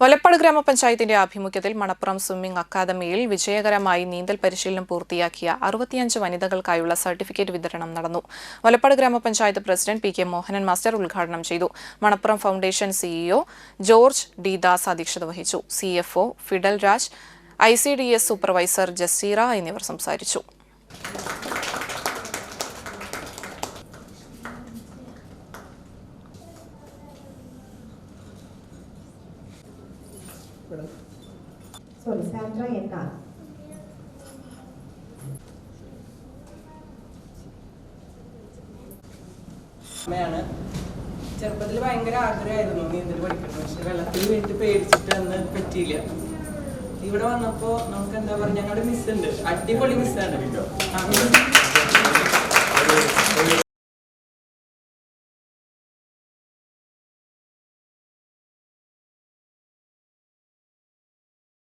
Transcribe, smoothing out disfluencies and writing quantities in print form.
വലപ്പാട് ഗ്രാമപഞ്ചായത്തിന്റെ ആഭിമുഖ്യത്തിൽ മണപ്പുറം സ്വിമ്മിംഗ് അക്കാദമിയിൽ വിജയകരമായി നീന്തൽ പരിശീലനം പൂർത്തിയാക്കിയ 65 വനിതകൾക്കായുള്ള സർട്ടിഫിക്കറ്റ് വിതരണം നടന്നു. വലപ്പാട് ഗ്രാമപഞ്ചായത്ത് പ്രസിഡന്റ് പി.കെ. മോഹനൻ മാസ്റ്റർ ഉദ്ഘാടനം ചെയ്തു. Manappuram foundation CEO George D Das അധ്യക്ഷത വഹിച്ചു. CFO Fidel Raj, ICDS supervisor Jaseera എന്നിവർ സംസാരിച്ചു. Sandra എന്താ അമ്മയാണ്. ചെറുപ്പത്തിൽ ഭയങ്കര ആഗ്രഹമായിരുന്നു നീന്തൽ പഠിക്കണം. പക്ഷെ വെള്ളത്തിൽ വീട്ടിൽ പേടിച്ചിട്ട് അന്ന് പറ്റിയില്ല. ഇവിടെ വന്നപ്പോ നമുക്ക് എന്താ പറയുക, ഞങ്ങളുടെ മിസ്സുണ്ട്, അടിപൊളി മിസ്സാണ്.